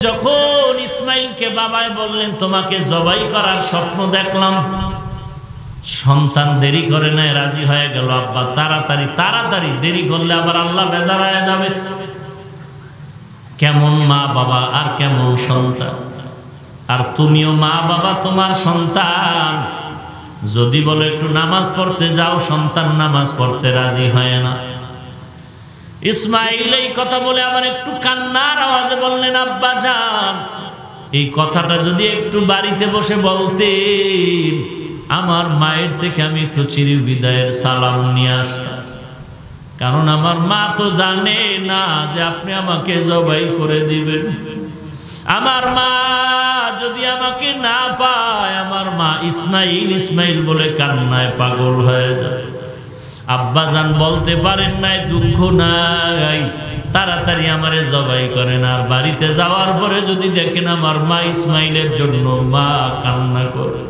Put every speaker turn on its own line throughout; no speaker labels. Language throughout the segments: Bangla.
যখন ইসমাইলকে বাবাই বললেন তোমাকে জবাই করার স্বপ্ন দেখলাম, সন্তান দেরি করে নাই, রাজি হয়ে গেল। আব্বা তাড়াতাড়ি তাড়াতাড়ি, দেরি করলে আবার আল্লাহ বেজার হয়ে যাবে। কেমন মা বাবা আর কেমন সন্তান। আর তুমিও মা বাবা, তোমার সন্তান যদি বলো একটু নামাজ পড়তে যাও, সন্তান নামাজ পড়তে রাজি হয় না। ইসমাইল এই কথা বলে আবার একটু কান্নার আওয়াজে বললেন আব্বা জান, এই কথাটা যদি একটু বাড়িতে বসে বলতেন, আমার মায়ের থেকে আমি একটু চির বিদায়ের সালাম নিয়ে আসতাম। কারণ আমার মা তো জানে না যে আপনি আমাকে জবাই করে দিবেন। আমার মা যদি আমাকে না পায়, আমার মা ইসমাইল ইসমাইল বলে কান্নায় পাগল হয়ে যায়। আব্বাজান বলতে পারেন নাই, দুঃখ নাই, তাড়াতাড়ি আমারে জবাই করেন। আর বাড়িতে যাওয়ার পরে যদি দেখেন আমার মা ইসমাইলের জন্য মা কান্না করে,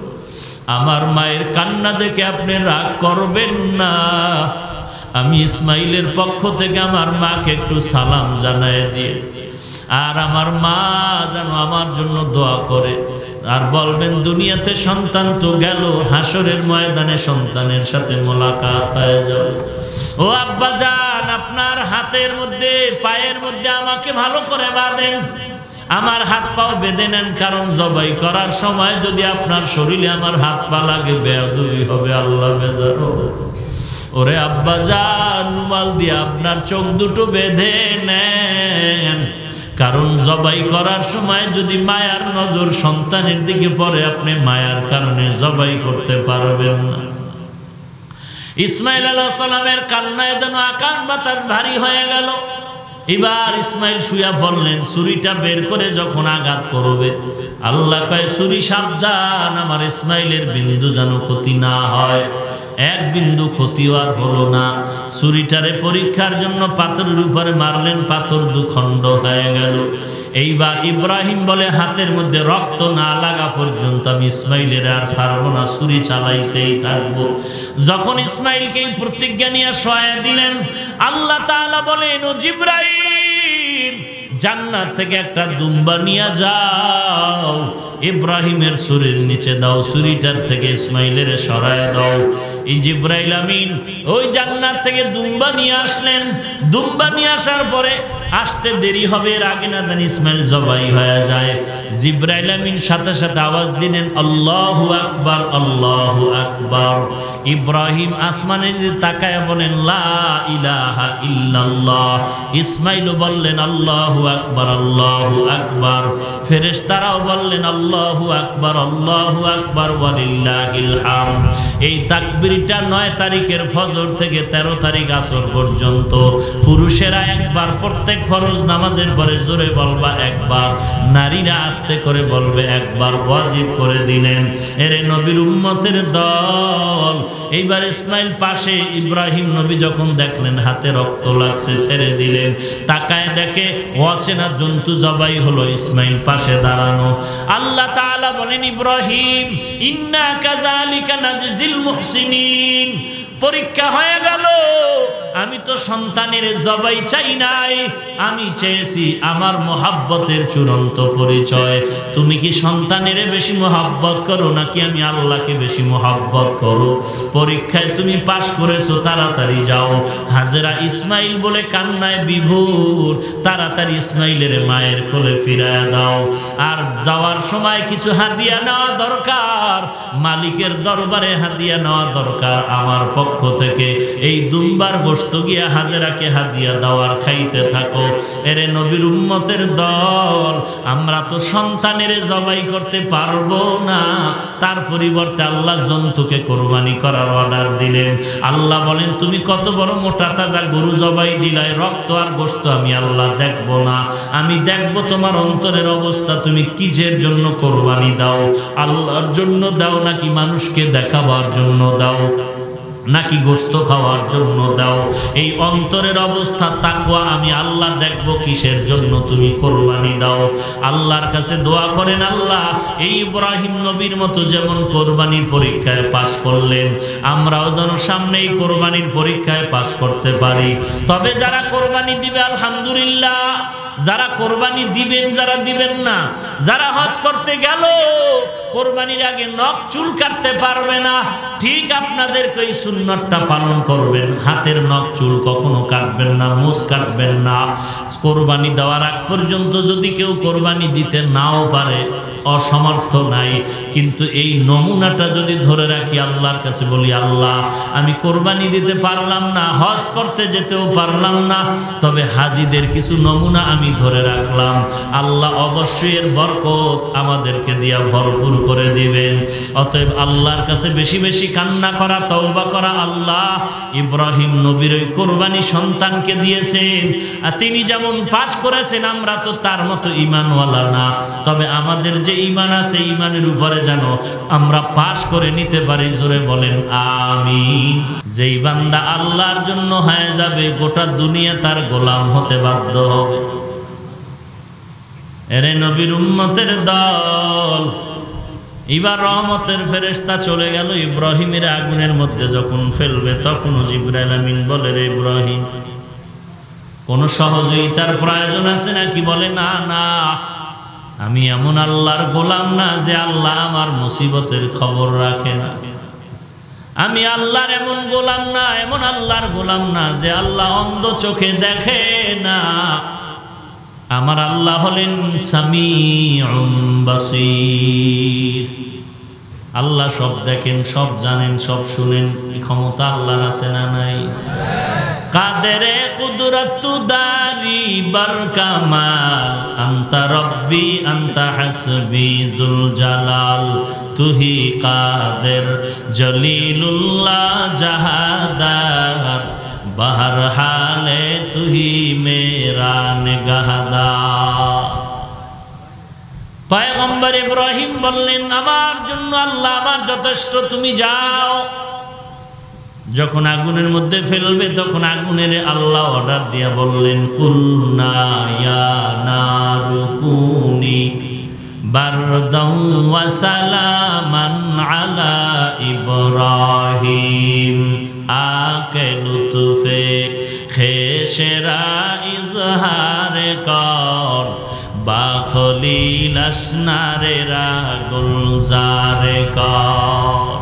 আমার মায়ের কান্না দেখে আপনি রাগ করবেন না। আমি ইসমাইলের পক্ষ থেকে আমার মাকে একটু সালাম জানায় দিয়ে, আর আমার মা যেন আমার জন্য দোয়া করে। আর বলবেন দুনিয়াতে সন্তান তো গেল, হাসরের ময়দানে সন্তানের সাথে মোলাকাত হয়ে যাবে। ও আব্বা জান, আপনার হাতের মধ্যে পায়ের মধ্যে আমাকে ভালো করে বাঁধেন, আমার হাত পাও বেঁধে নেন। কারণ জবাই করার সময় যদি আপনার শরীরে আমার হাত পা লাগে, বেয়াদবি হবে, আল্লাহ বেজার হবে। ওরে আব্বা জান, রুমাল দিয়ে আপনার চোখ দুটো বেঁধে নেন। কারণ জবাই করার সময় যদি মায়ার নজর সন্তানের দিকে পড়ে, আপনি মায়ার কারণে জবাই করতে পারবেন না। ইসমাইল আলাইহিস সালামের কান্নায় যেন আকাশ বাতাস ভারী হয়ে গেল। এবার ইসমাইল শুয়া বললেন, ছুরিটা বের করে যখন আঘাত করবে, আল্লাহ কয় ছুরি সাবধান, আমার ইসমাইলের বিন্দু যেন ক্ষতি না হয়। এক বিন্দু ক্ষতিও আর হলো না। ছুরিটারে পরীক্ষার জন্য পাথরের উপরে মারলেন, পাথর দুখণ্ড হয়ে গেল। এইবার ইব্রাহিম বলে, হাতের মধ্যে রক্ত না লাগা পর্যন্ত আমি ইসমাইলের আর ছাড়বো না, ছুরি চালাইতেই থাকবো। যখন ইসমাইলকে এই প্রতিজ্ঞা নিয়ে শোয়া দিলেন, আল্লাহ তাআলা বলেন, ও জিবরাইল, জান্নাত থেকে একটা দুম্বা নিয়ে যাও, ইব্রাহিমের ছুরির নিচে দাও, ছুরিটার থেকে ইসমাইলের সরায় দাও। এই জিবরাইল আমিন ওই জান্নাত থেকে দুম্বা নিয়ে আসলেন। দুম্বা নিয়ে আসার পরে আসতে দেরি হবে, এর আগে না জানি ইসমাইল জবাই হয়ে যায়। জিবরাইল আমিন সাথে সাথে আওয়াজ দিলেন, আল্লাহু আকবার, আল্লাহু আকবার। ইব্রাহিম আসমানে তাকায় বলেন, লা ইলাহা ইল্লাল্লাহ। ইসমাইল বললেন, আল্লাহু আকবার, আল্লাহু আকবার। ফেরেশতারাও বললেন, আল্লাহু আকবার, আল্লাহু আকবার, ওয়ালিল্লাহিল হামদ। এই তাকবীরটা 9 তারিখের ফজর থেকে 13 তারিখ আসর পর্যন্ত পুরুষেরা একবার, প্রত্যেক ফরজ নামাজের পরে জোরে বলবা একবার, নারীরা আস্তে করে বলবে একবার, ওয়াজিব করে দিলেন। এরে নবীর উম্মতের দল। এইবার ইসমাইল পাশে, ইব্রাহিম নবী যখন দেখলেন হাতে রক্ত লাগছে, ছেড়ে দিলেন। তাকায় দেখে অচেনা জন্তু জবাই হলো, ইসমাইল পাশে দাঁড়ানো। আল্লাহ তাআলা বলেন, ইব্রাহিম, ইন্না কাযালিকা নাজজিল মুহসিনিন। পরীক্ষা হয়ে গেল। আমি তো সন্তানের জবাই চাই নাই, আমি চেয়েছি আমার মোহাব্বতের চূড়ান্ত পরিচয়। তুমি কি সন্তানের বেশি মোহাব্বত করো নাকি আমি আল্লাহকে বেশি মোহাব্বত করো? পরীক্ষায় তুমি পাশ করেছো, তাড়াতাড়ি যাও। হাজেরা ইসমাইল বলে কান্নায় বিভোর, তাড়াতাড়ি ইসমাইলের মায়ের কোলে ফিরায় দাও। আর যাওয়ার সময় কিছু হাদিয়া নেওয়া দরকার, মালিকের দরবারে হাদিয়া নেওয়া দরকার। আমার পক্ষ থেকে এই দুম্বার গোশত গিয়া হাজেরাকে হাদিয়া দেওয়ার খাইতে থাকো। এরে নবীর উম্মতের দল, আমরা তো সন্তানের জবাই করতে পারবো না, তার পরিবর্তে আল্লাহ জন্তুকে কোরবানি করার অর্ডার দিলেন। আল্লাহ বলেন, তুমি কত বড় মোটা তাজা গরু জবাই দিলাই, রক্ত আর গোশত আমি আল্লাহ দেখবো না, আমি দেখবো তোমার অন্তরের অবস্থা। তুমি কিসের জন্য কোরবানি দাও? আল্লাহর জন্য দাও নাকি মানুষকে দেখাবার জন্য দাও? নাকি গোশত খাওয়ার জন্য দাও? এই অন্তরের অবস্থা তাকওয়া আমি আল্লাহ দেখব কিসের জন্য তুমি কোরবানি দাও। আল্লাহর কাছে দোয়া করেন, আল্লাহ এই ইব্রাহিম নবীর মতো যেমন কোরবানির পরীক্ষায় পাশ করলেন, আমরাও যেন সামনে এই কোরবানির পরীক্ষায় পাশ করতে পারি। তবে যারা কোরবানি দিবে আলহামদুলিল্লাহ, যারা কোরবানি দিবেন, যারা দিবেন না, যারা হজ করতে গেল কোরবানির আগে নখ চুল কাটতে পারবে না, ঠিক আপনাদেরকে এই সুন্নতটা পালন করবেন। হাতের নখ চুল কখনো কাটবেন না, মুছ কাটবেন না। কোরবানি দেওয়ার আগ পর্যন্ত যদি কেউ কোরবানি দিতে নাও পারে, অসমর্থ নাই, কিন্তু এই নমুনাটা যদি ধরে রাখি, আল্লাহর কাছে বলি, আল্লাহ আমি কোরবানি দিতে পারলাম না, হজ করতে যেতেও পারলাম না, তবে হাজিদের কিছু নমুনা আমি ধরে রাখলাম, আল্লাহ অবশ্যই এর বরকত আমাদেরকে দিয়া ভরপুর করে দিবেন। অতএব আল্লাহর কাছে বেশি বেশি কান্না করা, তওবা করা। আল্লাহ ইব্রাহিম নবীর ওই কোরবানি সন্তানকে দিয়েছেন, আর তিনি যেমন পাস করেছেন, আমরা তো তার মতো ঈমানওয়ালা না, তবে আমাদের যে ঈমান আছে, ঈমানের উপরে যেন আমরা পাস করে নিতে পারি। জোরে বলেন আমিন। যেই বান্দা আল্লাহর জন্য হয়ে যাবে, গোটা দুনিয়া তার গোলাম হতে বাধ্য হবে। এরে নবীর উম্মতের দল, এবার রহমতের ফেরেশতা চলে গেল ইব্রাহিমের আগুনের মধ্যে যখন ফেলবে, তখন জিবরাইল আমিন বলে, রে ইব্রাহিম, কোন সহযোগিতার প্রয়োজন আছে নাকি? বলে, না না, আমি এমন আল্লাহর গোলাম না যে আল্লাহ আমার মুসিবতের খবর রাখে না। আমি আল্লাহর এমন গোলাম না, এমন আল্লাহর গোলাম না যে আল্লাহ অন্ধ চোখে দেখে না। আমার আল্লাহ হলেন সামিউম বাসীর। আল্লাহ সব দেখেন, সব জানেন, সব শুনেন। এই ক্ষমতা আল্লাহর আছে না নাই? কাদেরে কুদরতু দারি বার কামাল, আনতা রব্বি আনতা হাসবি যুল জালাল, তুহি কাদের জলিলুল্লাহ জাহাদার, বাহার হালে তুহি মেরা নিগাহদার। পয়গম্বর ইব্রাহিম বললেন, আমার জন্য আল্লাহ আমার যথেষ্ট, তুমি যাও। যখন আগুনের মধ্যে ফেলবে, তখন আগুনের আল্লাহ অর্ডার দিয়া বললেন, কুলনা ইয়া নারু কুনি বারদাও ওয়া সালামান আলা ইব্রাহিম, আকে লুতফে খেশরা ইজহার কর, বা খলিল আসনারেরা গুলজার কর।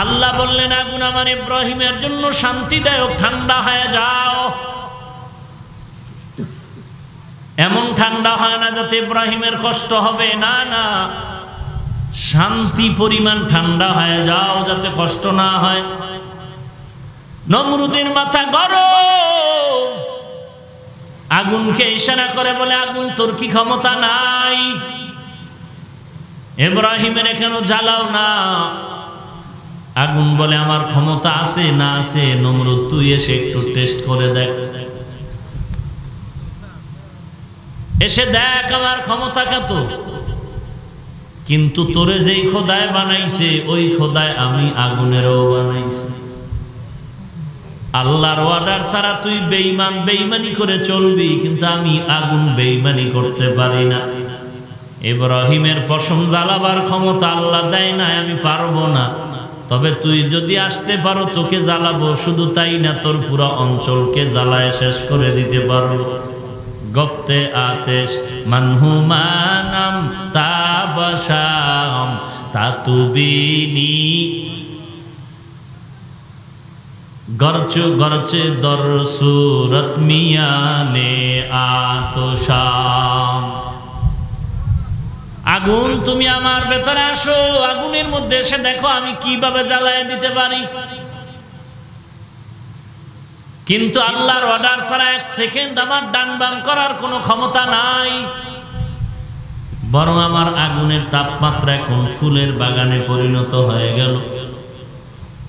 আল্লাহ বললেন, আগুন আমার ইব্রাহিমের জন্য শান্তিদায়ক, ঠান্ডা হয়ে যাও। এমন ঠান্ডা হয় না যাতে ইব্রাহিমের কষ্ট হবে, না না, শান্তি পরিমাণ ঠান্ডা হয়ে যাও যাতে কষ্ট না হয়। নমরুদের মাথা গরম, আগুনকে ইশারা করে বলে, আগুন তোর কি ক্ষমতা নাই? ইব্রাহিমের কেন জ্বালাও না? আগুন বলে, আমার ক্ষমতা আছে না আছে, নমরুদ তুই এসে একটু টেস্ট করে দেখ, এসে দেখ আমার ক্ষমতা কত। কিন্তু তোরে যেই খোদায় বানাইছে, ওই খোদায় আমি আগুনেরও বানাইছি। আল্লাহর অর্ডার ছাড়া তুই বেঈমান, বেঈমানি করে চলবি, কিন্তু আমি আগুন বেঈমানি করতে পারি না। ইব্রাহিমের পশম জ্বালাবার ক্ষমতা আল্লাহ দেয় না, আমি পারবো না, তবে তুই যদি আসতে পারো তোকে জ্বালাবো। শুধু তাই না, তোর পুরো অঞ্চলকে জ্বালায় শেষ করে দিতে পারবো। গপ্তে আতেশ মানহুমানাম তাবাসাম তাতুবিনি, গরচু গরচে দর সুরত মিয়ানে আতশাম। আগুন তুমি আমার ভেতরে আসো, আগুনের মধ্যে এসে দেখো আমি কিভাবে জ্বালায় দিতে পারি। কিন্তু আল্লাহর অর্ডার ছাড়া এক সেকেন্ড আমার ডান বাম করার কোনো ক্ষমতা নাই। বরং আমার আগুনের তাপমাত্রা এখন ফুলের বাগানে পরিণত হয়ে গেল।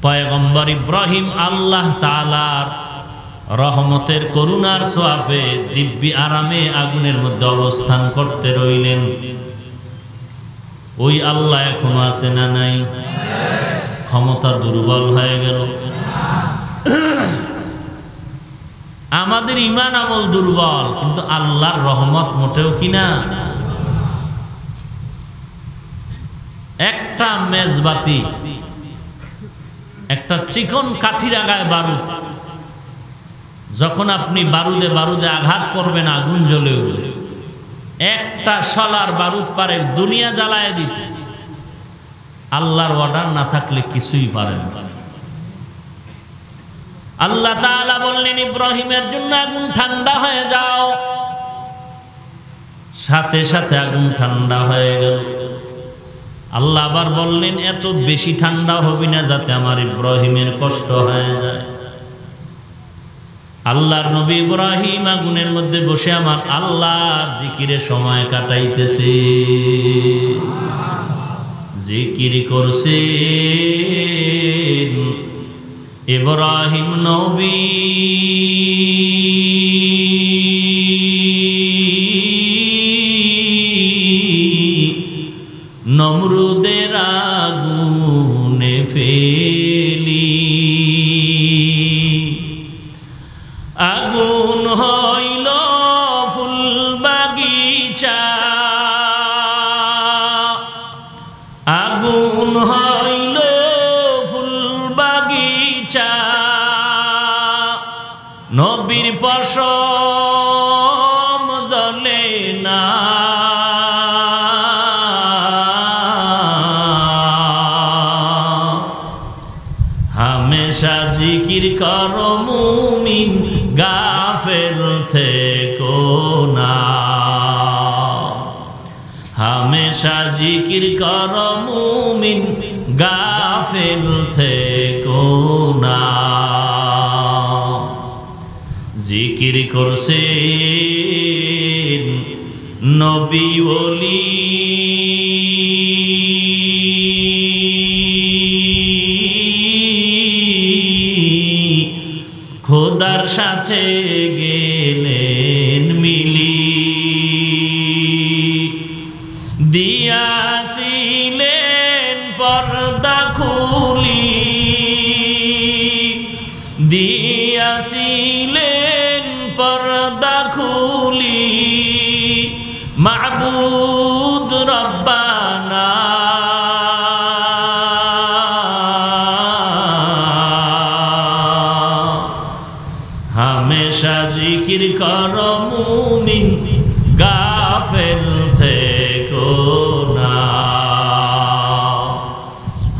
পয়গম্বর ইব্রাহিম আল্লাহ তাআলার রহমতের করুণার ছোঁয়াবে দিব্যি আরামে আগুনের মধ্যে অবস্থান করতে রইলেন। ওই আল্লাহ এখনো আছে না নাই? ক্ষমতা দুর্বল হয়ে গেল। আমাদের ঈমান আমল দুর্বল, কিন্তু আল্লাহর রহমত মোটেও কিনা। একটা মেজবাতি, একটা চিকন কাঠির আগায় বারুদ, যখন আপনি বারুদে বারুদে আঘাত করবেন আগুন জ্বলে উঠবে। একটা শলার বারুদ পারে দুনিয়া জ্বালায় দিতে। আল্লাহর অর্ডার না থাকলে কিছুই পারেন না। আল্লাহ তাআলা বললেন ইব্রাহিমের জন্য আগুন ঠান্ডা হয়ে যাও, সাথে সাথে আগুন ঠান্ডা হয়ে গেল। আল্লাহ আবার বললেন এত বেশি ঠান্ডা হবি না যাতে আমার ইব্রাহিমের কষ্ট হয়ে যায়। আল্লাহর নবী ইব্রাহিম আগুনের মধ্যে বসে আমার আল্লাহর জিকিরে সময় কাটাইতেছে, জিকির করছে। ইব্রাহিম নবী নমরুদের আগুনে ফেলি, আগুন হইল ফুল বাগিচা, আগুন হইল ফুল বাগিচা, নবীর পশম জ্বলে না। হামেশা জিকির করো মুমিন, গাফেল থেকো না। হামেশা জিকির করো মুমিন, গাফেল থেকো না। জিকির করছেন নবী ওলি, খোদার সাথে গেলেন মিলি, দিয়াছিলেন পর্দা খুলি, দিয়াছিলেন পর্দা খুলি, মাবুদ রব্বানা হামেশা জিকির করো মুমিন, গাফেল থেকো না।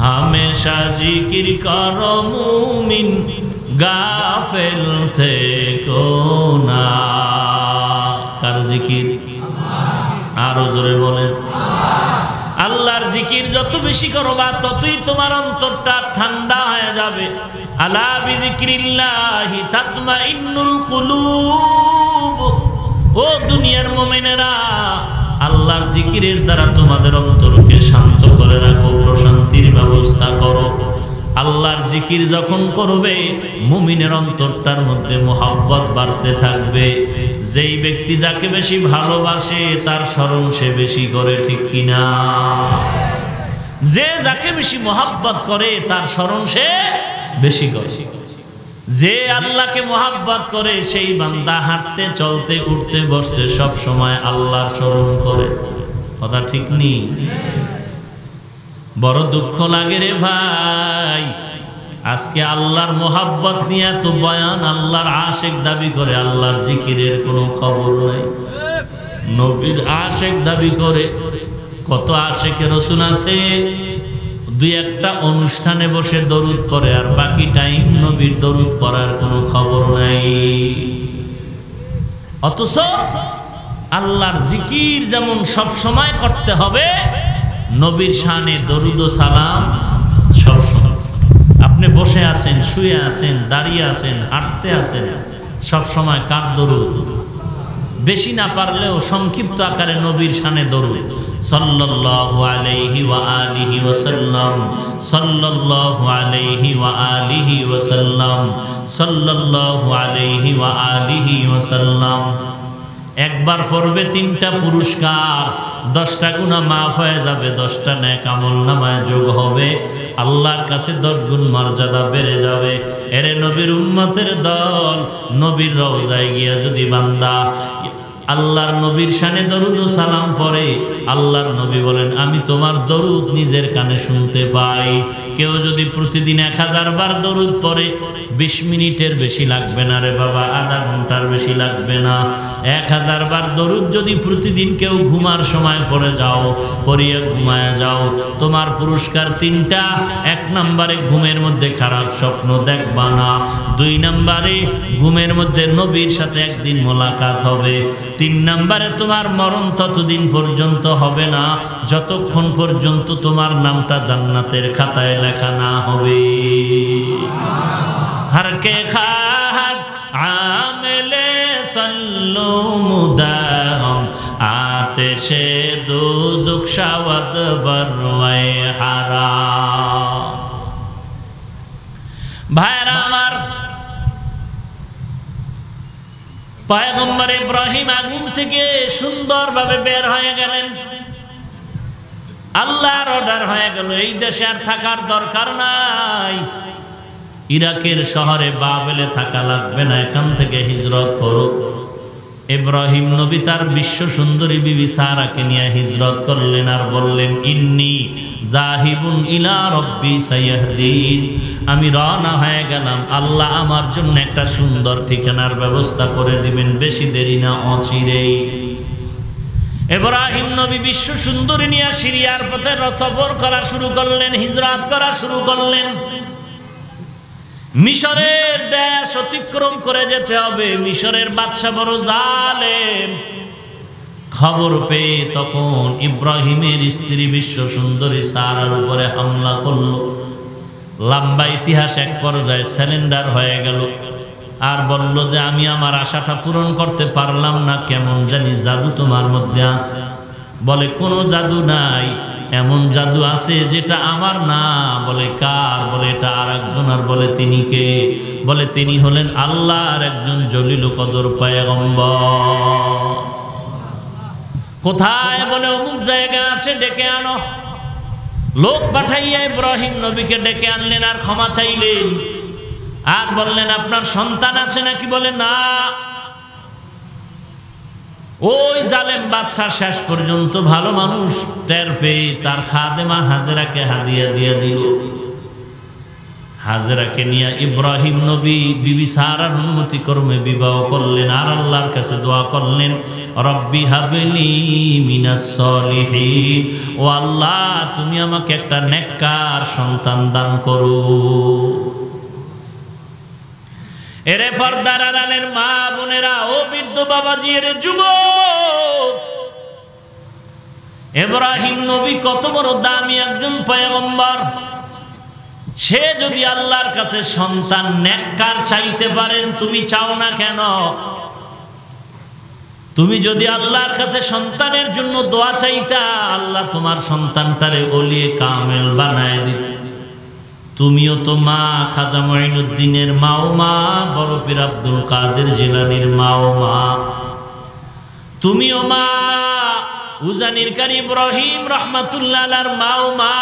হামেশা জিকির করো মুমিন, গাফেল থেকো না। কার জিকির? আরো জোরে বলেন। আল্লাহর জিকির যত বেশি করবা ততই তোমার অন্তরটা ঠান্ডা হয়ে যাবে। আলা বিযিক্রিল্লাহি তাতমাইন্নুল কুলুব। ও দুনিয়ার মুমিনেরা, আল্লাহর জিকিরের দ্বারা তোমাদের অন্তরকে শান্ত করে রাখো, প্রশান্তির ব্যবস্থা করো। আল্লাহর জিকির যখন করবে মুমিনের অন্তরটার মধ্যে মোহাব্বত বাড়তে থাকবে। যেই ব্যক্তি যাকে বেশি ভালোবাসে তার স্মরণ সে বেশি করে, ঠিক কিনা? যে যাকে বেশি মোহাব্বত করে তার স্মরণ সে বেশি করে। যে আল্লাহকে মোহাব্বত করে সেই বান্দা হাঁটতে চলতে উঠতে বসতে সব সময় আল্লাহর স্মরণ করে। কথা ঠিক নেই? বড় দুঃখ লাগে রে ভাই, আজকে আল্লাহর মোহাব্বত নিয়ে তো বয়ান, আল্লাহর আশেক দাবি করে, আল্লাহর জিকিরের কোনো খবর নাই। নবীর আশেক দাবি করে। কত আশেকে রাসূল আছে দুই একটা অনুষ্ঠানে বসে দরুদ পড়ে, আর বাকি টাইম নবীর দরুদ পড়ার কোনো খবর নাই। অথচ আল্লাহর জিকির যেমন সব সময় করতে হবে, নবীর শানে দরুদ ও সালাম সব সময়। আপনি বসে আছেন, শুয়ে আছেন, দাঁড়িয়ে আছেন, হাঁটতে আছেন, সব সময় কার দরুদ? বেশি না পারলেও সংক্ষিপ্ত আকারে নবীর শানে দরুদ। সাল্লাল্লাহু আলাইহি ওয়া আলিহি ওয়া সাল্লাম, সাল্লাল্লাহু আলাইহি ওয়া আলিহি ওয়া সাল্লাম, সাল্লাল্লাহু আলাইহি ওয়া আলিহি ওয়া সাল্লাম। একবার পড়বে 3টা পুরস্কার, 10টা গুনাহ মাফ হয়ে যাবে, 10টা নেক আমল নামায় যোগ হবে, আল্লাহর কাছে 10 গুণ মর্যাদা বেড়ে যাবে। এরে নবীর উম্মতের দল, নবীর রওজায় গিয়া যদি বান্দা আল্লাহর নবীর শানে দরুদ ও সালাম পড়ে, আল্লাহর নবী বলেন আমি তোমার দরুদ নিজের কানে শুনতে পাই। কেউ যদি প্রতিদিন 1000 বার দরুদ পড়ে, 20 মিনিটের বেশি লাগবে না রে বাবা, আধা ঘন্টার বেশি লাগবে না। 1000 বার দরুদ যদি প্রতিদিন কেউ ঘুমার সময় পড়ে যাও, পড়িয়ে ঘুমায় যাও, তোমার পুরস্কার 3টা। 1 নম্বরে ঘুমের মধ্যে খারাপ স্বপ্ন দেখবা না। 2 নম্বরে ঘুমের মধ্যে নবীর সাথে একদিন মোলাকাত হবে। 3 নম্বরে তোমার মরণ ততদিন পর্যন্ত হবে না যতক্ষণ পর্যন্ত তোমার নামটা জান্নাতের খাতায় লেখা না হবে। हर के खात आमले सल्लु मुदाहम आतिशे दोज़ख शावद बरवाए हाराम। भाईरा আমার পয়গম্বর ইব্রাহিম আগুন থেকে সুন্দরভাবে বের হয়ে গেলেন। আল্লাহর অর্ডার হয়ে গেল এই দেশে আর থাকার দরকার নাই, ইরাকের শহরে বাবেলে থাকা লাগবে না, এখান থেকে হিজরত করো। ইব্রাহিম নবী তার বিশ্ব সুন্দরী বিবি সারাকে নিয়ে হিজরত করলেন আর বললেন ইন্নী জাহিবুন ইলা রব্বি সাইয়াহদিন, আমি রওনা হয়ে গেলাম, আল্লাহ আমার জন্য একটা সুন্দর ঠিকানার ব্যবস্থা করে দিবেন, বেশি দেরি না, অচিরেই। ইব্রাহিম নবী বিশ্ব সুন্দরী নিয়ে সিরিয়ার পথে সফর করা শুরু করলেন, হিজরত করা শুরু করলেন। মিশরের দেশ অতিক্রম করে যেতে হবে। মিশরের বাদশা বড় জালেম। খবর পেয়ে তখন ইব্রাহিমের স্ত্রী বিশ্ব সুন্দরী সারার উপরে হামলা করল। লম্বা ইতিহাস এক পর্যায়ে স্যালেন্ডার হয়ে গেল আর বলল যে আমি আমার আশাটা পূরণ করতে পারলাম না, কেমন জানি জাদু তোমার মধ্যে আছে। বলে কোনো জাদু নাই, এমন জাদু আছে যেটা আমার না। বলে কার? বলে এটা আর একজন। আর বলে তিনি কে? বলে তিনি হলেন আল্লাহর একজন জলিল কদর পয়গম্বর। কোথায়? বলে অমুক জায়গা আছে, ডেকে আনো। লোক পাঠাইয়া ইব্রাহিম নবীকে ডেকে আনলেন আর ক্ষমা চাইলেন আর বললেন আপনার সন্তান আছে নাকি? বলে না। ওই জালেম বাদশা শেষ পর্যন্ত ভালো মানুষ টের পেয়ে তার খাদেমা হাজেরাকে হাদিয়া দিয়ে দিল। হাজেরাকে নিয়ে ইব্রাহিম নবী বিবি সারার অনুমতি ক্রমে বিবাহ করলেন আর আল্লাহর কাছে দোয়া করলেন রব্বি হাবলি মিনাস সলিহিন, ও আল্লাহ তুমি আমাকে একটা নেককার সন্তান দান করো। এরে পর্দার আড়ালের মা বোনেরা, ও বৃদ্ধ বাবাজি, এর যুবক, ইব্রাহিম নবী কত বড় দামি একজন পয়গম্বর। সে যদি আল্লাহর কাছে সন্তান নেককার চাইতে পারেন, তুমি চাও না কেন? তুমি যদি আল্লাহর কাছে সন্তানের জন্য দোয়া চাইতা, আল্লাহ তোমার সন্তানটারে ওলিয়ে কামেল বানায় দিত। তুমিও তো মা, খাজা মঈনুদ্দিনের মাও মা, বড় পীর আব্দুল কাদের জিলানীর মাও মা। তুমিও মা, উজানির কারি ইব্রাহিম রহমাতুল্লাহ আলাইহির মাও মা।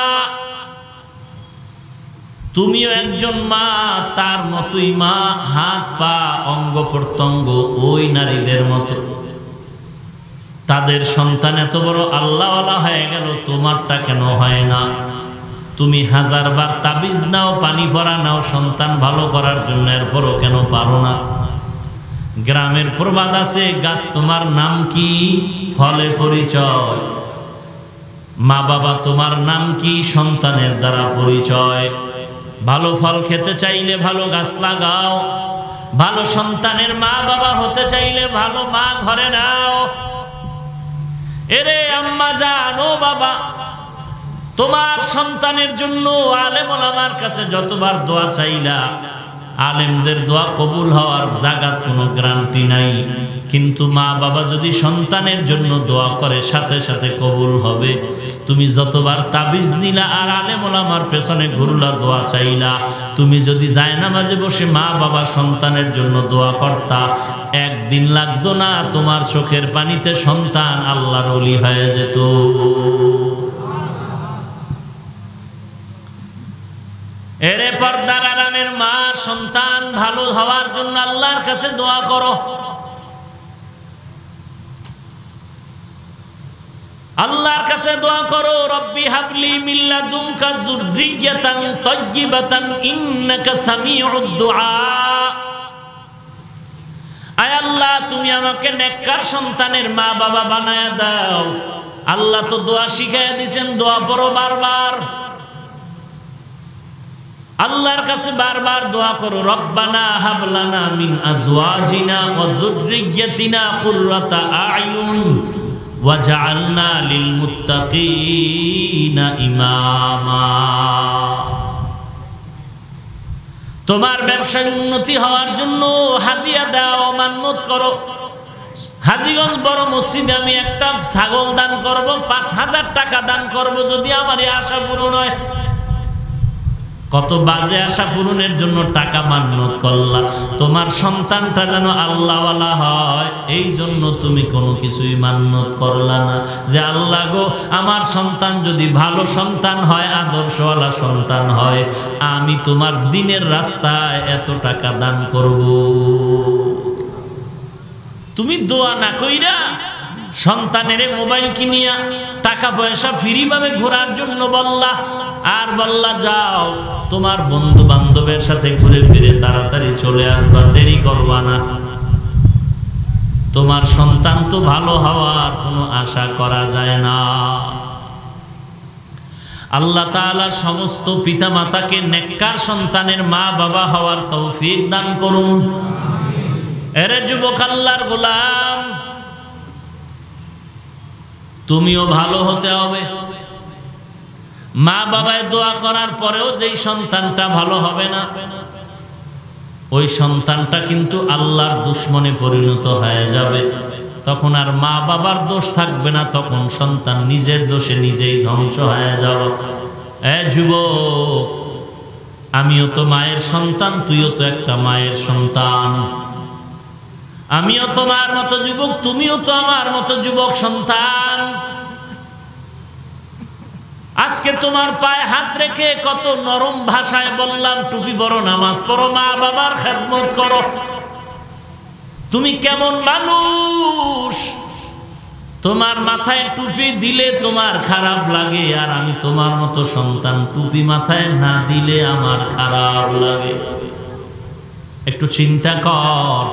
তুমিও একজন মা, তার মতোই মা, হাত পা অঙ্গ প্রত্যঙ্গ ওই নারীদের মতো। তাদের সন্তান এত বড় আল্লাহওয়ালা হয়ে গেল, তোমারটা কেন হয় না? তুমি 1000 বার তাবিজ নাও, পানি ভরা নাও সন্তান ভালো করার জন্য, এরপরও কেন পারো না? গ্রামের প্রবাদ আছে, গাছ তোমার নাম কি? ফলে পরিচয়। মা বাবা তোমার নাম কি? সন্তানের দ্বারা পরিচয়। ভালো ফল খেতে চাইলে ভালো গাছ লাগাও, ভালো সন্তানের মা বাবা হতে চাইলে ভালো মা ঘরে নাও। এরে আম্মা জানো বাবা, তোমার সন্তানের জন্য আলেম ওলামার কাছে যতবার দোয়া চাইলা, আলেমদের দোয়া কবুল হওয়ার জায়গা কোনো গ্যারান্টি নাই, কিন্তু মা বাবা যদি সন্তানের জন্য দোয়া করে সাথে সাথে কবুল হবে। তুমি যতবার তাবিজ নিলা আর আলেম ওলামার পেছনে ঘুরলা, দোয়া চাইলা, তুমি যদি জায়নামাজে বসে মা বাবা সন্তানের জন্য দোয়া করতা, একদিন লাগতো না, তোমার চোখের পানিতে সন্তান আল্লাহর ওলি হয়ে যেত। এরে পর্দার আড়ালের মা, সন্তান ভালো হওয়ার জন্য আল্লাহর কাছে দোয়া করো। আল্লাহর কাছে দোয়া করো, রব্বি হাবলি মিন লাদুনকা যুররিয়াতান তাইয়্যিবাতান ইন্নাকা সামিউদ দুআ। আয় আল্লাহ, তুমি আমাকে নেককার সন্তানের মা বাবা বানায়া দাও। আল্লাহ তো দোয়া শিখাইয়া দিয়েছেন, দোয়া পড়ো বারবার। আল্লাহর কাছে বারবার দোয়া করো, রব্বানা হাবলানা মিন আজওয়াজিনা ওয়া যুররিয়াতিনা কুররাতা আয়ুন ওয়াজআলনা লিল মুত্তাকিনা ইমামা। তোমার ব্যবসায় উন্নতি হওয়ার জন্য হাদিয়া দাও, মান্নত করো। হাজীগঞ্জ বড় মসজিদে আমি একটা ছাগল দান করব, ৫,০০০ টাকা দান করব, যদি আমার এই আশা পূরণ হয়। কত বাজে আশা পূরণের জন্য টাকা মান্নত করলা। তোমার সন্তানটা যেন আল্লাহওয়ালা হয়, এই জন্য তুমি কোনো কিছুই মান্নত করলা না, যে আল্লাহ গো আমার সন্তান যদি ভালো সন্তান হয়, আদর্শওয়ালা সন্তান হয়, আমি তোমার দ্বীনের রাস্তায় এত টাকা দান করব। তুমি দোয়া না কইরা সন্তানের মোবাইল কিনিয়া টাকা পয়সা ফ্রি ভাবে ঘোরার জন্য বললা, আর বললা যাও তোমার বন্ধু বান্ধবের সাথে ঘুরে ফিরে তাড়াতাড়ি চলে আসবা, দেরি করবা না। তোমার সন্তান তো ভালো হওয়ার কোনো আশা করা যায় না। আল্লাহ তাআলা সমস্ত পিতা মাতাকে নেককার সন্তানের মা বাবা হওয়ার তৌফিক দান করুন। এরে যুবক আল্লাহর গোলাম, তুমিও ভালো হতে হবে। মা বাবায় দোয়া করার পরেও যেই সন্তানটা ভালো হবে না, ওই সন্তানটা কিন্তু আল্লাহর দুশমনে পরিণত হয়ে যাবে। তখন আর মা বাবার দোষ থাকবে না, তখন সন্তান নিজের দোষে নিজেই ধ্বংস হয়ে যাবে। এ যুবক, আমিও তো মায়ের সন্তান, তুইও তো একটা মায়ের সন্তান। আমিও তোমার মতো যুবক, তুমিও তো আমার মতো যুবক সন্তান। আজকে তোমার পায়ে হাত রেখে কত নরম ভাষায় বললাম, টুপি পরো, নামাজ পড়ো, মা বাবার খেদমত করো। তুমি কেমন মানুষ? তোমার মাথায় টুপি দিলে তোমার খারাপ লাগে, আর আমি তোমার মতো সন্তান, টুপি মাথায় না দিলে আমার খারাপ লাগে। একটু চিন্তা কর।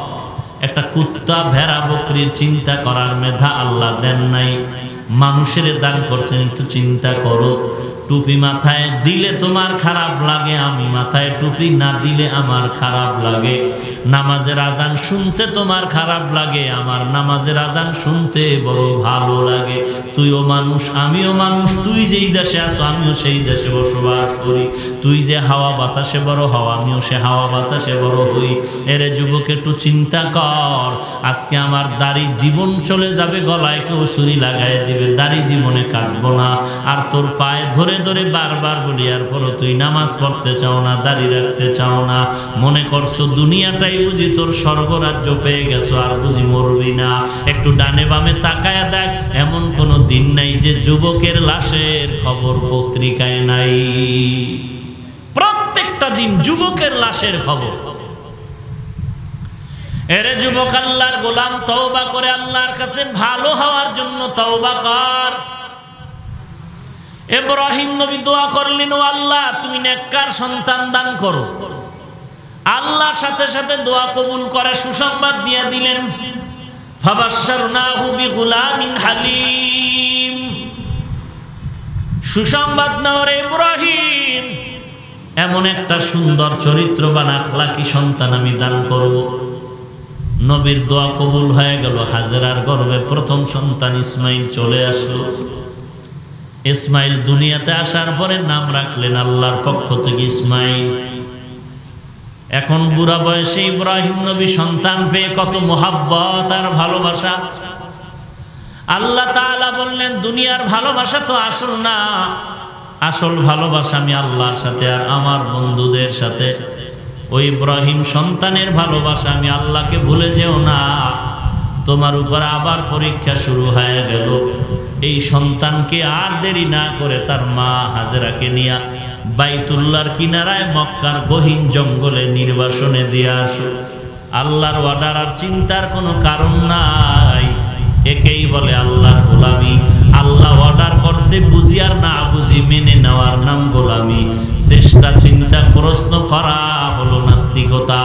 একটা কুত্তা, ভেড়া, বকরির চিন্তা করার মেধা আল্লাহ দেন নাই, মানুষের দান করছেন। একটু চিন্তা করো, টুপি মাথায় দিলে তোমার খারাপ লাগে, আমি মাথায় টুপি না দিলে আমার খারাপ লাগে। নামাজের আজান শুনতে তোমার খারাপ লাগে, আমার নামাজের আজান শুনতে বড় ভালো লাগে। তুইও মানুষ, আমিও মানুষ। তুই যেই দেশে আছো, আমিও সেই দেশে বসবাস করি। তুই যে হাওয়া বাতাসে বড় হও, আমিও সে হাওয়া বাতাসে বড় হই। এরে যুবক, একটু চিন্তা কর। আজকে আমার দাড়ি জীবন চলে যাবে, গলায় কেউ ছুরি লাগাই দিবে, দাড়ি জীবনে কাটবো না। আর তোর পায়ে ধরে ধরে বারবার বলি, আর পরও তুই নামাজ পড়তে চাও না, দাড়ি রাখতে চাও না। মনে করছো দুনিয়াটাই বুঝি তোর স্বর্গরাজ্য পেয়ে গেছো, আর বুঝি মরবি না। একটু ডানে বামে তাকায়া দেখ, এমন কোনো দিন নাই যে যুবকের লাশের খবর পত্রিকায় নাই। প্রত্যেকটা দিন যুবকের লাশের খবর। এরে যুবক আল্লাহর গোলাম, তওবা করে আল্লাহর কাছে ভালো হওয়ার জন্য তওবা কর। ইব্রাহিম নবী দোয়া করলেন, ও আল্লাহ তুমি নেককার সন্তান দান করো। আল্লাহর সাথে সাথে দোয়া কবুল করে সুসংবাদ দিয়ে দিলেন, ফাবাশশারনাহু বিগুলামিন হালিম। সুসংবাদ নেওয়ার ইব্রাহিম, এমন একটা সুন্দর চরিত্রবান আখলাকি সন্তান আমি দান করব। নবীর দোয়া কবুল হয়ে গেল। হাজেরার গর্ভে প্রথম সন্তান ইসমাইল চলে আসলো। ইসমাইল দুনিয়াতে আসার পরে নাম রাখলেন আল্লাহর পক্ষ থেকে ইসমাইল। এখন বুড়া বয়সে ইব্রাহিম নবী সন্তান পেয়ে কত মোহাব্বত আর ভালোবাসা। আল্লাহ তাআলা বললেন, দুনিয়ার ভালোবাসা তো আসল না, আসল ভালোবাসা আমি আল্লাহর সাথে আর আমার বন্ধুদের সাথে। ওই ইব্রাহিম সন্তানের ভালোবাসা, আমি আল্লাহকে ভুলে যেও না। তোমার উপর আবার পরীক্ষা শুরু হয়ে গেল। এই সন্তানকে আর দেরি না করে তার মা হাজেরাকে নিয়ে বাইতুল্লাহর কিনারায় মক্কার গহীন জঙ্গলে নির্বাসনে দিয়ে আসো। আল্লাহর অর্ডার, আর চিন্তার কোনো কারণ নাই। একেই বলে আল্লাহর গোলামি। আল্লাহ অর্ডার করছে, বুঝি আর না বুঝি মেনে নেওয়ার নাম গোলামি। চেষ্টা চিন্তা প্রশ্ন করা হলো নাস্তিকতা।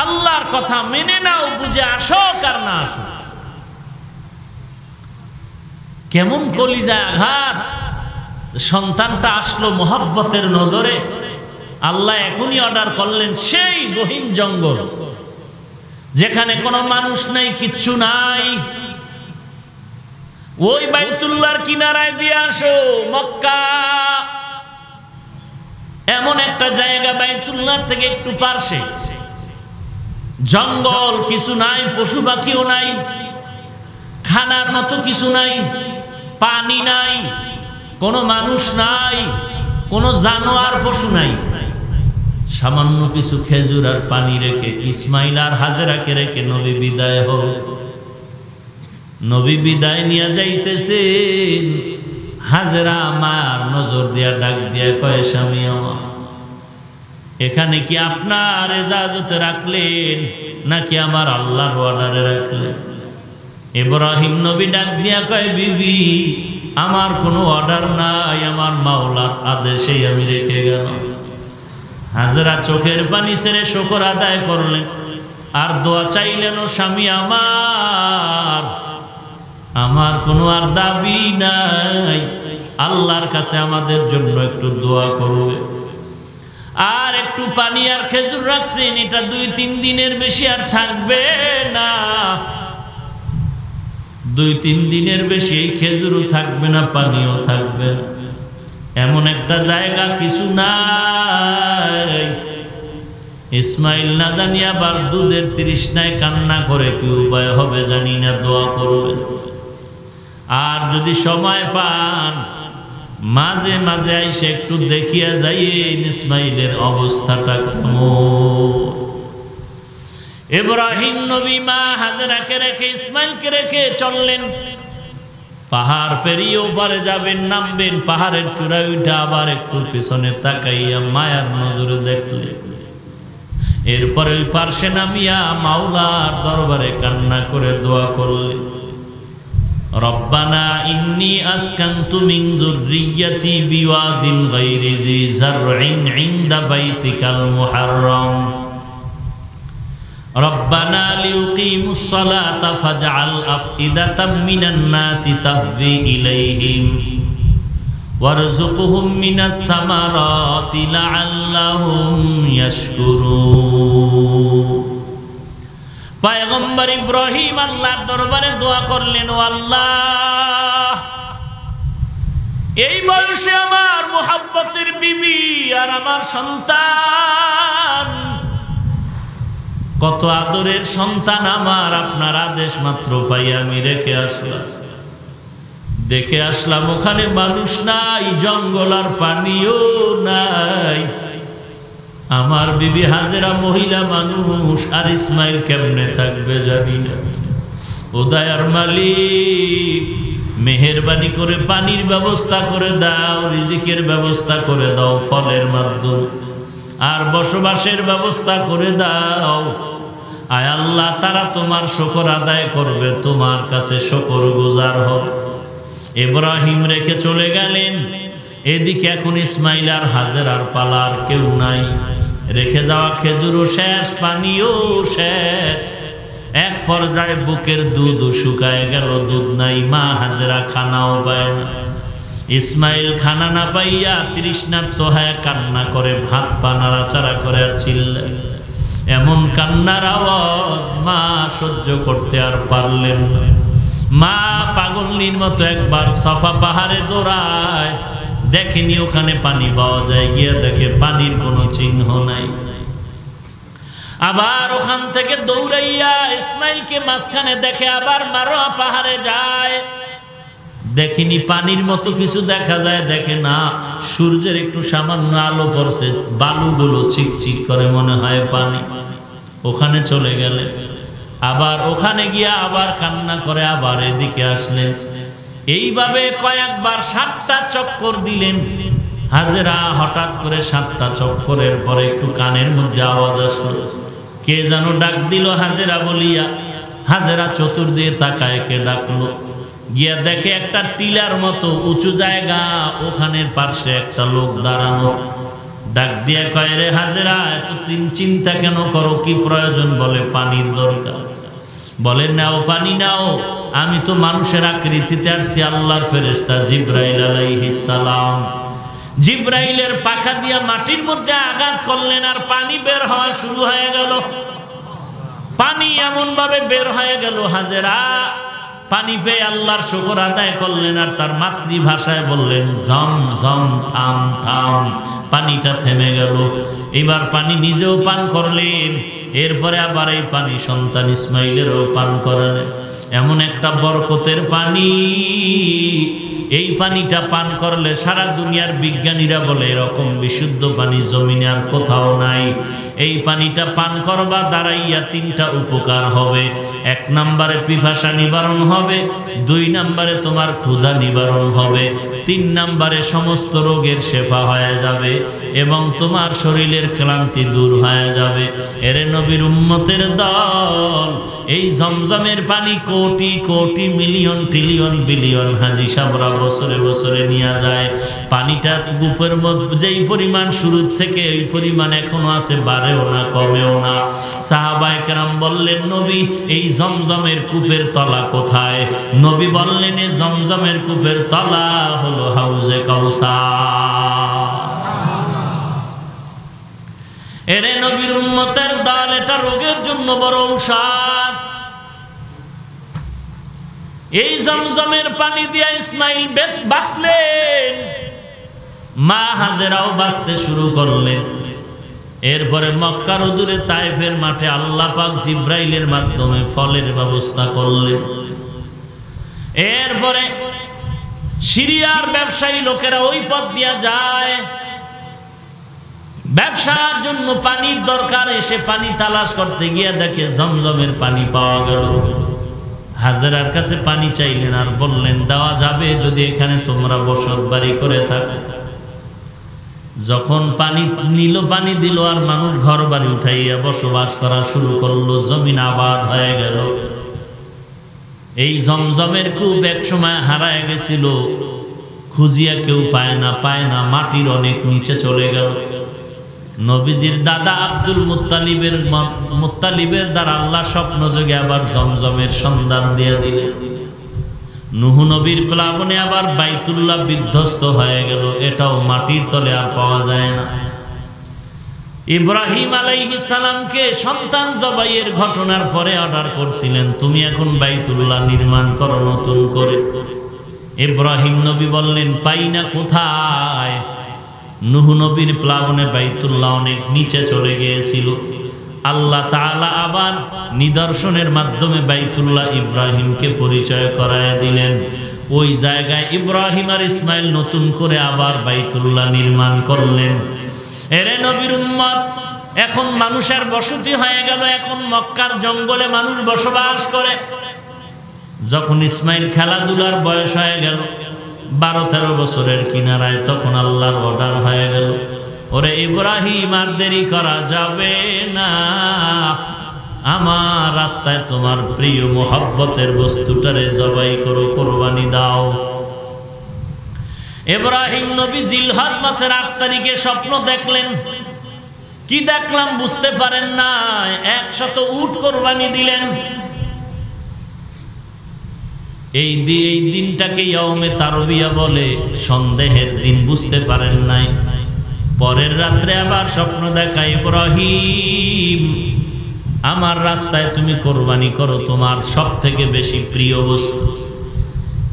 আল্লাহর কথা মেনে নাও, বুঝে আসো আর না আসো। কেমন কলিজায় আঘাত! সন্তানটা আসলো মোহাব্বতের নজরে, আল্লাহ এখনই অর্ডার করলেন সেই গহীন জঙ্গল যেখানে কোনো মানুষ নাই, কিচ্ছু নাই, ওই বাইতুল্লাহর কিনারায় দিয়ে আসো। মক্কা এমন একটা জায়গা, বাইতুল্লাহ থেকে একটু পার্শ্বে জঙ্গল, কিছু নাই, পশু পাখিও নাই, খানার মতো কিছু নাই, পানি নাই, কোনো মানুষ নাই, কোনো জানোয়ার পশু নাই। সামান্য কিছু খেজুর আর পানি রেখে ইসমাইল আর হাজেরাকে রেখে নবী বিদায় হবে। নবী বিদায় নিয়ে যাইতেছেন, হাজেরা আমার নজর দিয়া ডাক দিয়া কয়, স্বামী আমার, এখানে কি আপনার ইজাজতে রাখলেন নাকি আমার আল্লাহর অর্ডারে রাখলেন? ইব্রাহিম নবী ডাক দিয়া কয়, বিবি, আমার কোনো অর্ডার নাই, আমার মাওলার আদেশেই আমি রেখে গেলাম। হাজেরা চোখের পানি ছেড়ে শুকর আদায় করলেন আর দোয়া চাইলেন, ও স্বামী আমার, আমার কোনো আর দাবি নাই, আল্লাহর কাছে আমাদের জন্য একটু দোয়া করবে। আর একটু পানি আর খেজুর রাখছেন, এটা 2-3 দিনের বেশি আর থাকবে না। 2-3 দিনের বেশি এই খেজুরও থাকবে না, পানিও থাকবে না। এমন একটা জায়গা কিছু নাই। ইসমাইল না জানি আবার দুধের তৃষ্ণায় কান্না করে, কি উপায় হবে জানি না, দোয়া করবেন। আর যদি সময় পান, মাঝে মাঝে আইসে একটু দেখিয়া যাইয়েন ইসমাইলের অবস্থাটা কেমন। ইব্রাহিম নবী মা হাজেরাকে রেখে, ইসমাইলকে রেখে চললেন। পাহাড় পেরিয়ে ওপারে যাবেন, নামবেন, পাহাড়ের চূড়ায় উঠে আবার একটু পিছনে তাকাইয়া মায়ার নজরে দেখলেন। এরপরে ওই পার্শ্বে নামিয়া মাওলার দরবারে কান্না করে দোয়া করলেন, রব্বানা ইন্নী আসকানতু মিন যুররিয়্যাতি বিওয়াদিন গায়রি যি যারইন ইনদা বাইতিকাল মুহাররম রব্বানা লিউকিমুস সালাতা ফাজআল আফইদাতাম মিনান নাসি তাহভি ইলাইহিম ওয়ারযুকহুম মিনাস সামারাতি লাআল্লাহুম ইয়াশকুরুন। পয়গম্বর ইব্রাহিম আল্লাহর দরবারে দোয়া করলেন, ও আল্লাহ, এই বয়সে আমার মুহাব্বতের বিবি আর আমার সন্তান, কত আদরের সন্তান আমার, আপনার আদেশ মাত্র পাই আমি রেখে আসলাম। দেখে আসলাম ওখানে মানুষ নাই, জঙ্গল আর পানিও নাই। আমার বিবি হাজেরা মহিলা মানুষ, আর ইসমাইল কেমনে থাকবে জানি না। ও দয়ার মালিক, মেহেরবানি করে পানির ব্যবস্থা করে দাও, রিজিকের ব্যবস্থা করে দাও ফলের মাধ্যমে, আর বসবাসের ব্যবস্থা করে দাও। আয় আল্লাহ, তারা তোমার শুকর আদায় করবে, তোমার কাছে শুকর গুজার হবে। ইব্রাহিম রেখে চলে গেলেন। এদিকে এখন ইসমাইল আর হাজেরার পালার কেউ নাই। রেখে যাওয়া খেজুরও শেষ, পানিও শেষ। এক পর্যায়ে বুকের দুধও শুকায় গেল, দুধ নাই, মা হাজেরা খানাও পায় না। ইসমাইল খানা না পাইয়া তৃষ্ণার্ত হয়ে কান্না করে, ভাত পা নাড়াচাড়া করে আর চিল্লায়। এমন কান্নার আওয়াজ মা সহ্য করতে আর পারলেন না। মা পাগলনির মতো একবার সাফা পাহাড়ে দৌড়ায়, দেখেনি ওখানে পানি পাওয়া যায়, গিয়ে দেখে পানির কোনো চিহ্ন নাই। আবার ওখান থেকে দৌড়াইয়া ইসমাইলকে মাঝখানে দেখে, আবার মারোয়া পাহাড়ে যায়, দেখিনি পানির মতো কিছু দেখা যায়, দেখে না সূর্যের একটু সামান্য আলো পড়ছে, বালুগুলো চিকচিক করে, মনে হয় পানি। ওখানে চলে গেলে আবার ওখানে গিয়া আবার কান্না করে আবার এদিকে আসলেন। এইভাবে কয়েকবার 7টা চক্কর দিলেন। হাজেরা হঠাৎ করে 7টা চক্করের পরে একটু কানের মধ্যে আওয়াজ আসলো, কে যেন ডাক দিল হাজেরা বলিয়া। হাজেরা চতুর্দিকে তাকায়, কে ডাকলো? গিয়া দেখে একটা টিলার মতো উঁচু জায়গা, ওখানের পাশে একটা লোক দাঁড়ানো। ডাক দিয়ে কয়, রে হাজেরা, এত চিন্তা কেন করো, কি প্রয়োজন? বলে, পানির দরকার। বলে, নাও পানি নাও, আমি তো মানুষের আকৃতিতে আসছি, আল্লাহর ফেরেশতা জিবরাইল আলাইহিস সালাম। জিবরাইলের পাখা দিয়া মাটির মধ্যে আঘাত করলেন, আর পানি বের হওয়া শুরু হয়ে গেল। পানি এমন ভাবে বের হয়ে গেল, হাজেরা পানি পেয়ে আল্লাহর শুকর আদায় করলেন, আর তার মাতৃভাষায় বললেন, ঝম ঝম, থাম থাম। পানিটা থেমে গেল। এবার পানি নিজেও পান করলেন, এরপরে আবার এই পানি সন্তান ইসমাইলেরও পান করালেন। এমন একটা বরকতের পানি, এই পানিটা পান করলে সারা দুনিয়ার বিজ্ঞানীরা বলে এরকম বিশুদ্ধ পানি জমিনে আর কোথাও নাই। এই পানিটা পান করবা দাঁড়াইয়া 3টা উপকার হবে। 1 নম্বরে পিপাসা নিবারণ হবে, 2 নম্বরে তোমার ক্ষুধা নিবারণ হবে, 3 নম্বরে সমস্ত রোগের শেফা হয়ে যাবে এবং তোমার শরীরের ক্লান্তি দূর হয়ে যাবে। এরে নবীর উম্মতের দল, এই জমজমের পানি crore crore million trillion billion হাজি সাবরা বছরে বছরে নিয়ে যায়। পানিটা কূপের মধ্যে যেই পরিমাণ শুরু থেকে ওই পরিমাণ এখনো আছে, বাড়েও না কমেও না। সাহাবায়ে কেরাম বললেন, নবী এই জমজমের কূপের তলা কোথায়? নবী বললেন, এই জমজমের কূপের তলা হলো হাউজে কাউসার। এরে নবীর উম্মতের দল, এটা রোগের জন্য বড় ঔষধ। এই জমজমের পানি দিয়া ইসমাইল বেশ বাঁচলেন, মা হাজেরাও বাঁচতে শুরু করলেন। এরপরে মক্কার দূরে তায়েফের মাঠে আল্লাহ পাক জিব্রাইলের মাধ্যমে ফলের ব্যবস্থা করলেন। এরপরে সিরিয়ার ব্যবসায়ী লোকেরা ওই পথ দিয়া যায়, ব্যবসার জন্য পানির দরকার। এসে পানি তালাশ করতে গিয়ে দেখে জমজমের পানি পাওয়া গেল। হাজেরার কাছে পানি চাইলেন আর বললেন, দেওয়া যাবে যদি এখানে তোমরা বসত বাড়ি করে থাকো। যখন পানি নিল, পানি দিল, আর মানুষ ঘর বাড়ি উঠাইয়া বসবাস করা শুরু করলো, জমিন আবাদ হয়ে গেল। এই জমজমের কূপ এক সময় হারায় গেছিল, খুঁজিয়া কেউ পায় না, মাটির অনেক নিচে চলে গেল। নবীজির দাদা আব্দুল মুত্তালিবের দ্বারা আল্লাহ স্বপ্ন যোগে আবার জমজমের সন্ধান দিয়ে দিলেন। নূহ নবীর প্লাবনে আবার বাইতুল্লাহ বিধ্বস্ত হয়ে গেল, এটাও মাটির তলে আর পাওয়া যায় না। ইব্রাহিম আলাইহিস সালামকে সন্তান জবাইয়ের ঘটনার পরে অর্ডার করছিলেন, তুমি এখন বাইতুল্লাহ নির্মাণ করো নতুন করে। ইব্রাহিম নবী বললেন, পাই না কোথায়। নূহ নবীর প্লাবনে বাইতুল্লাহ অনেক নিচে চলে গিয়েছিল। আল্লাহ তাআলা আবার নিদর্শনের মাধ্যমে বাইতুল্লাহ ইব্রাহিমকে পরিচয় করায় দিলেন। ওই জায়গায় ইব্রাহিম আর ইসমাইল নতুন করে আবার বাইতুল্লাহ নির্মাণ করলেন। এরে নবীর উম্মত, এখন মানুষের বসতি হয়ে গেল, এখন মক্কার জঙ্গলে মানুষ বসবাস করে। যখন ইসমাইল খেলাধুলার বয়স হয়ে গেল, 12-13 বছরের কিনারায়, তখন আল্লাহর অর্ডার হয়ে গেল, ওরে ইব্রাহিম আর দেরি করা যাবে না, আমার রাস্তায় তোমার প্রিয় মোহাব্বতের বস্তুটারে জবাই করো, কোরবানি দাও। ইব্রাহিম নবী জিলহজ মাসের 8 তারিখে স্বপ্ন দেখলেন। কি দেখলাম বুঝতে পারেন না, 100 উট কোরবানি দিলেন। এই দিনটাকে ইয়াউমে তারবিয়া বলে, সন্দেহের দিন, বুঝতে পারেন নাই। পরের রাত্রে আবার স্বপ্ন দেখা, ইব্রাহিম আমার রাস্তায় তুমি কোরবানি করো তোমার সব থেকে বেশি প্রিয় বস্তু।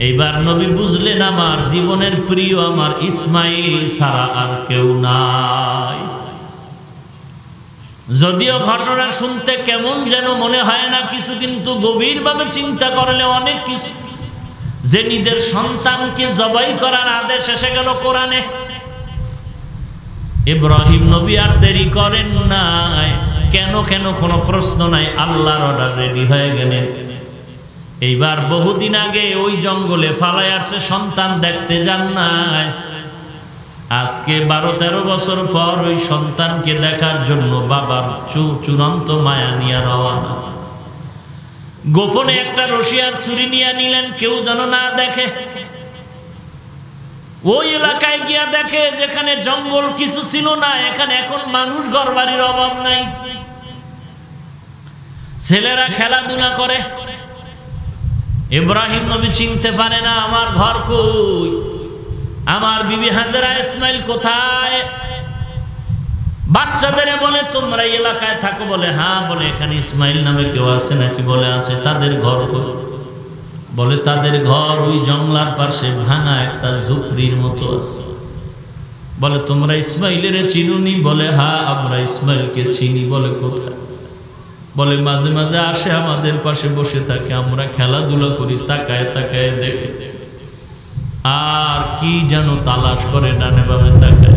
এইবার নবী বুঝলেন, আমার জীবনের প্রিয় আমার ইসমাইল ছাড়া আর কেউ নাই। যদিও ঘটনা শুনতে কেমন যেন মনে হয় না কিছু, কিন্তু গভীরভাবে চিন্তা করলে অনেক কিছু। যে নিজের সন্তানকে জবাই করার আদেশ এসে গেল কোরআনে। ইব্রাহিম নবী আর দেরি করেন নাই, কেন কেন কোনো প্রশ্ন নাই, আল্লাহর অর্ডার রেডি হয়ে গেলেন। এইবার বহুদিন আগে ওই জঙ্গলে ফালায় আসছে, সন্তান দেখতে যান নাই। আজকে 12-13 বছর পর ওই সন্তানকে দেখার জন্য বাবার চূড়ান্ত মায়া নিয়ে রওনা। গোপনে একটা রশিয়ার ছুরি নিয়ে নিলেন, কেউ যেন না দেখে। ওই এলাকায় গিয়া দেখে যেখানে জঙ্গল কিছু ছিল না, এখানে এখন মানুষ ঘরবাড়ির অভাব নাই, ছেলেরা খেলাধুলা করে। ইব্রাহিম নবী চিনতে পারে না আমার ঘর কই, আমার বিবি হাজেরা ইসমাইল কোথায়। বাচ্চাদের বলে তোমরা এই এলাকায় থাকো, বলে হ্যাঁ। বলে এখানে ইসমাইল নামে কেউ আছে নাকি? বলে আছে। তাদের ঘর কই? বলে তাদের ঘর ওই জঙ্গলার পাশে ভাঙা একটা ঝুপড়ির মতো আছে। বলে তোমরা ইসমাইলের চিনুনি? বলে হ্যাঁ আমরা ইসমাইলকে চিনি। বলে কোথায়? বলে মাঝে মাঝে আসে আমাদের পাশে বসে থাকে, আমরা খেলাধুলা করি, তাকায় তাকায় দেখে আর কি যেন তালাশ করে, ডানে বামে তাকায়।